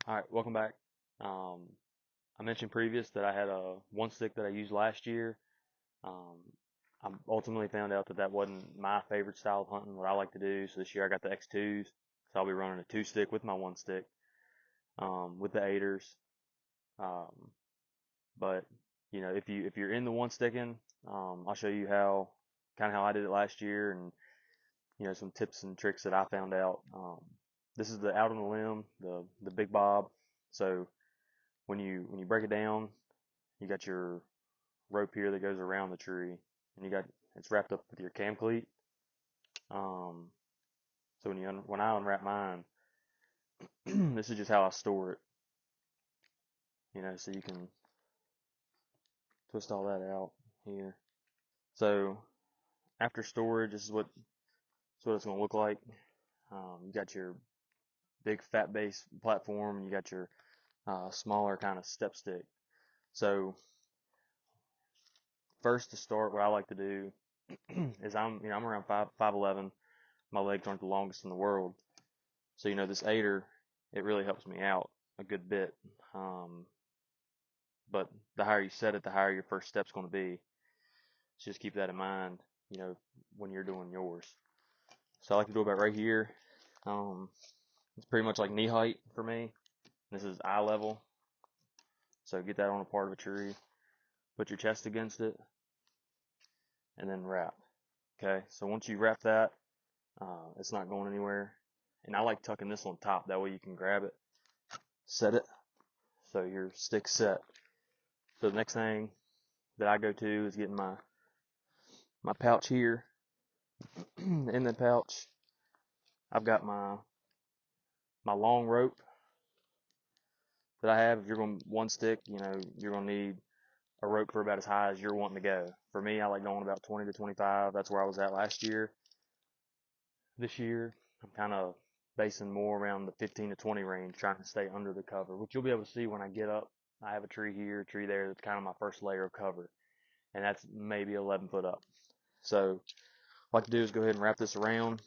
All right, welcome back. Um, I mentioned previous that I had a one stick that I used last year. Um, I ultimately found out that that wasn't my favorite style of hunting, what I like to do. So this year I got the X2s. So I'll be running a two stick with my one stick, with the aiders. Um, but if you're in the one sticking, I'll show you kind of how I did it last year, and some tips and tricks that I found out. This is the out on the limb, the Big Bob. So when you break it down, you got your rope here that goes around the tree, and it's wrapped up with your cam cleat. Um, so when I unwrap mine, this is just how I store it. So you can twist all that out here. So after storage, this is what it's going to look like. You got your big fat base platform, and you got your smaller kind of step stick. So first to start, what I like to do is I'm around 5'11". My legs aren't the longest in the world. So, this aider, it really helps me out a good bit. Um, but the higher you set it, the higher your first step's going to be. So just keep that in mind, you know, when you're doing yours. So I like to do about right here. Um, it's pretty much like knee height for me. This is eye level. So get that on a part of a tree, put your chest against it, and then wrap. Okay, so once you wrap that, it's not going anywhere. And I like tucking this on top. That way you can grab it, set it, so your stick's set. So the next thing that I go to is getting my pouch here. In the pouch, I've got my long rope that I have. If you're going one stick, you're going to need a rope for about as high as you're wanting to go. For me, I like going about 20 to 25. That's where I was at last year. This year, I'm kind of basing more around the 15 to 20 range, trying to stay under the cover, which you'll be able to see when I get up. I have a tree here, a tree there. That's kind of my first layer of cover, and that's maybe 11 foot up. So what I like to do is go ahead and wrap this around.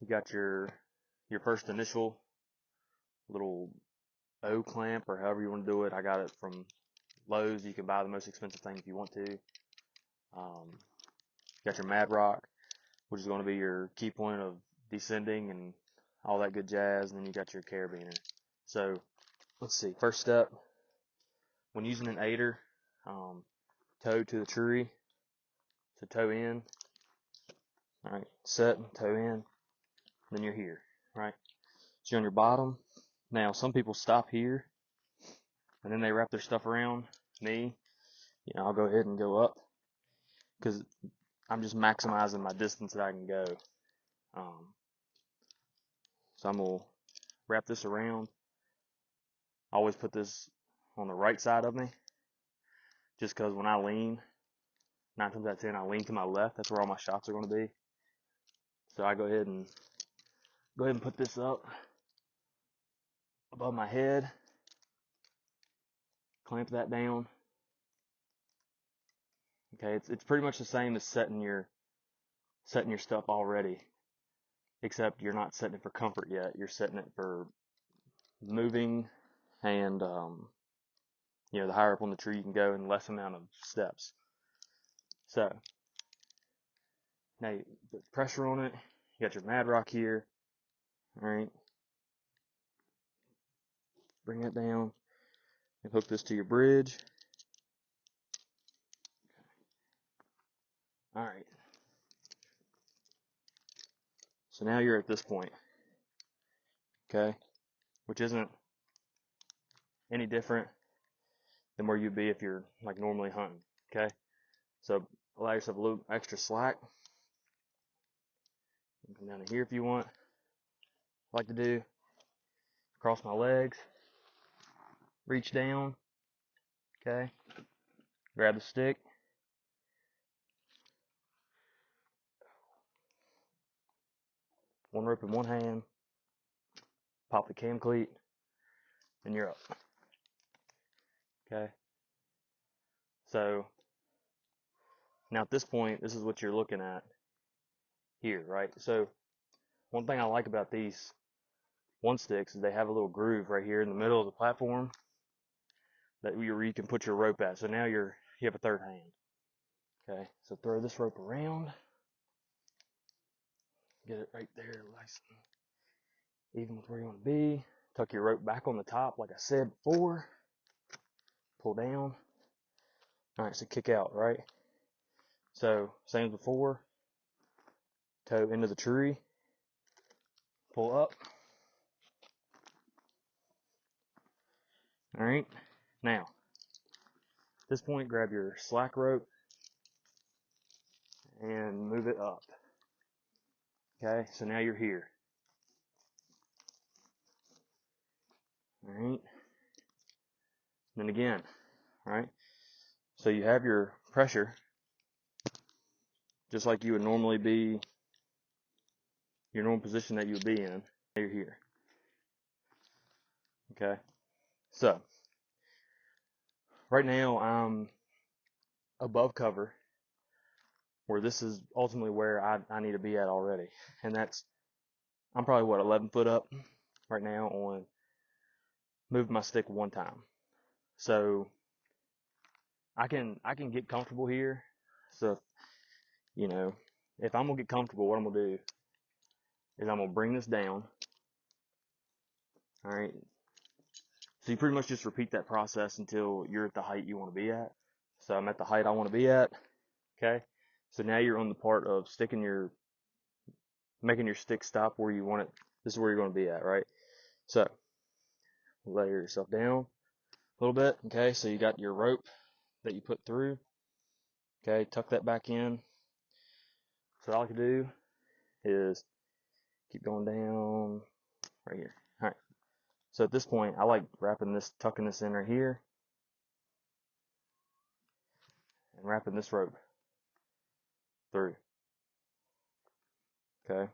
You got your first initial little O clamp, or however you want to do it. I got it from Lowe's. You can buy the most expensive thing if you want to. You got your Mad Rock, which is going to be your key point of descending and all that good jazz. And then you got your carabiner. So let's see. First step, when using an aider, toe to the tree. So toe in. All right, set, toe in. Then you're here. Right. So you're on your bottom. Now some people stop here and then they wrap their stuff around. Me, I'll go ahead and go up because I'm just maximizing my distance that I can go. Um, so I'm gonna wrap this around. I always put this on the right side of me, just because when I lean, 9 times out of 10, I lean to my left. That's where all my shots are going to be. So I go ahead and put this up above my head, clamp that down. Okay, it's pretty much the same as setting your stuff already, except you're not setting it for comfort yet. You're setting it for moving, and the higher up on the tree you can go in less amount of steps. So now you put pressure on it. You got your Mad Rock here. All right, bring it down and hook this to your bridge. All right. So now you're at this point, okay, which isn't any different than where you'd be if you're like normally hunting. Okay, so allow yourself a little extra slack. Come down to here if you want. I like to do cross my legs, reach down, okay, grab the stick, one rope in one hand, pop the cam cleat, and you're up. Okay, so now at this point, this is what you're looking at here, right? So one thing I like about these one sticks is they have a little groove right here in the middle of the platform that you can put your rope at. So now you have a third hand. Okay, so throw this rope around, get it right there, nice and even with where you want to be. Tuck your rope back on the top, like I said before. Pull down. All right, so kick out, right? So same as before. Toe into the tree. Pull up. All right. Now, at this point, grab your slack rope and move it up. Okay, so now you're here. All right. Then again, all right. So you have your pressure, just like you would normally be, your normal position that you would be in. Now you're here. Okay. So right now I'm above cover, where this is ultimately where I need to be at already, and I'm probably 11 foot up right now on moving my stick one time. So I can get comfortable here. So if I'm gonna get comfortable, what I'm gonna do is I'm gonna bring this down. All right. So you pretty much just repeat that process until you're at the height you want to be at. So I'm at the height I want to be at. Okay. So now you're on the part of making your stick stop where you want it. This is where you're going to be at, right? So lay yourself down a little bit. Okay. So you got your rope that you put through. Okay. Tuck that back in. So all I can do is keep going down right here. All right. So at this point, I like tucking this in right here, and wrapping this rope through. Okay.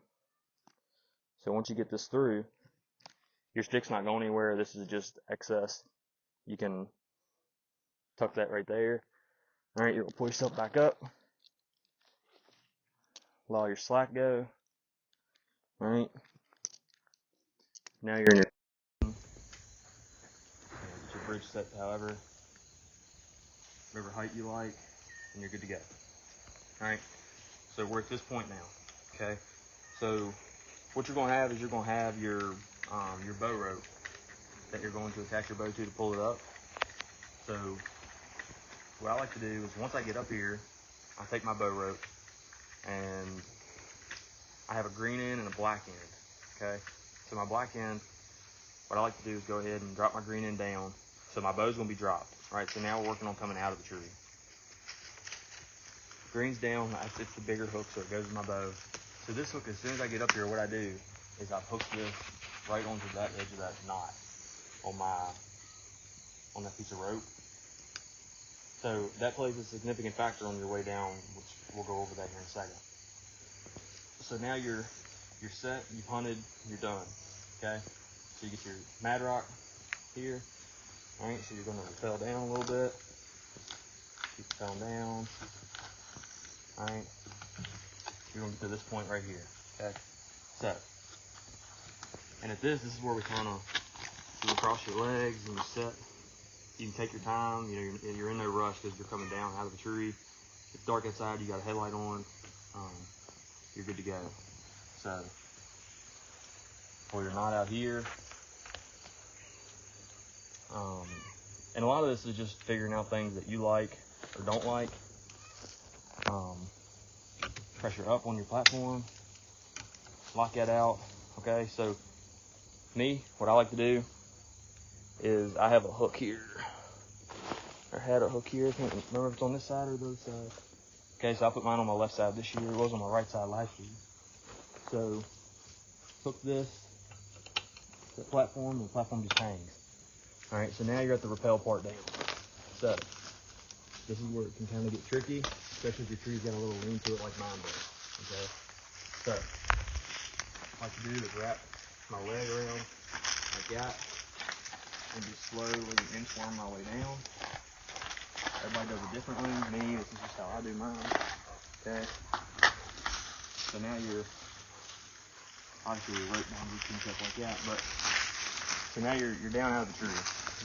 So once you get this through, your stick's not going anywhere. This is just excess. You can tuck that right there. All right, you're gonna pull yourself back up. Allow your slack go. All right. Now you're in your bridge set, however height you like, and you're good to go. All right. So we're at this point now. Okay. So what you're gonna have is your bow rope that you're going to attach your bow to pull it up. So what I like to do is once I get up here, I take my bow rope, and I have a green end and a black end. Okay. So my black end, what I like to do is go ahead and drop my green end down. So my bow's gonna be dropped. Right. So now we're working on coming out of the tree. Green's down, it's the bigger hook, so it goes in my bow. So this hook, as soon as I get up here, what I do is I hook this right onto that edge of that knot on that piece of rope. So that plays a significant factor on your way down, which we'll go over that here in a second. So now you're set, you've hunted, you're done. Okay? So you get your Mad Rock here. Alright, so you're gonna rappel down a little bit. Keep rappelling down. Alright. You're gonna get to this point right here. Okay? So, and at this is where we you cross your legs and you set. You can take your time, you're in no rush because you're coming down out of the tree. If it's dark outside, you got a headlight on, you're good to go. So, pull your knot out here. And a lot of this is just figuring out things that you like or don't like. Pressure up on your platform. Lock that out. Okay, so what I like to do is I have a hook here. I had a hook here. I can't remember if it's on this side or the other side. Okay, so I put mine on my left side this year. It was on my right side last year. So hook this to the platform, and the platform just hangs. All right, so now you're at the rappel part down. So this is where it can kind of get tricky, especially if your tree's got a little lean to it like mine does. Okay, so what I like to do is wrap my leg around like that, and just slowly inchworm my way down. Everybody does it differently. Me, this is just how I do mine. Okay. So now obviously your rope boundaries and stuff like that. But so now you're down out of the tree.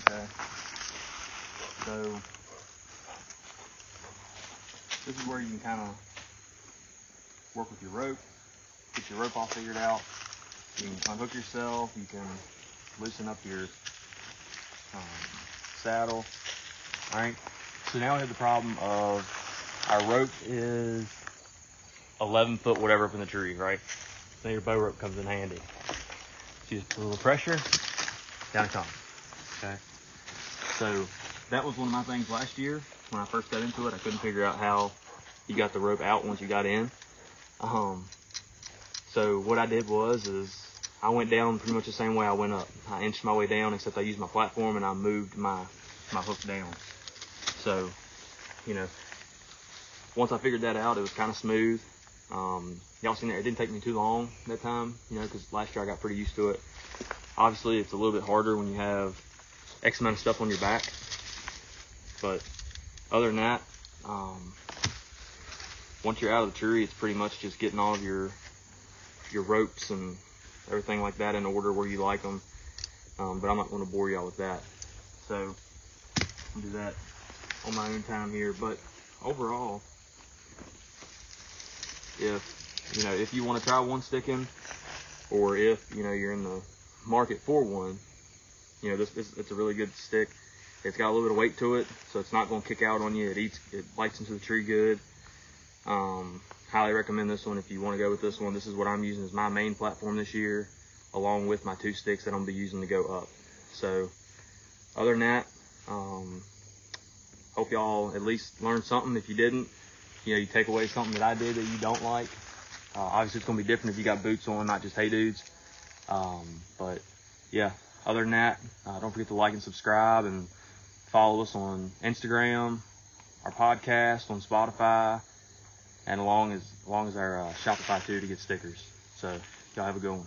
Okay. So this is where you can kind of work with your rope, get your rope all figured out. You can unhook yourself. You can loosen up your saddle. All right. So now we have the problem of our rope is 11 foot whatever up in the tree, right? So your bow rope comes in handy. So you just put a little pressure, down it comes. Okay. So that was one of my things last year when I first got into it. I couldn't figure out how you got the rope out once you got in. So what I did was I went down pretty much the same way I went up. I inched my way down, except I used my platform and I moved my hook down. So, you know, once I figured that out, it was kind of smooth. Y'all seen it didn't take me too long that time, you know, because last year I got pretty used to it. Obviously, it's a little bit harder when you have X amount of stuff on your back. But other than that, once you're out of the tree, it's pretty much just getting all of your ropes and everything like that in order where you like them. But I'm not going to bore y'all with that. So I'll do that on my own time here. But overall, if you want to try one sticking, or if you're in the market for one, it's a really good stick. It's got a little bit of weight to it, so it's not going to kick out on you. It bites into the tree good. Highly recommend this one if you want to go with this one. This is what I'm using as my main platform this year, along with my 2 sticks that I'm going to be using to go up. So other than that, hope y'all at least learned something. If you didn't, you take away something that I did that you don't like. Obviously it's going to be different if you got boots on, not just hey dudes. But yeah, other than that, don't forget to like and subscribe and follow us on Instagram, our podcast on Spotify, and along as our Shopify too to get stickers. So y'all have a good one.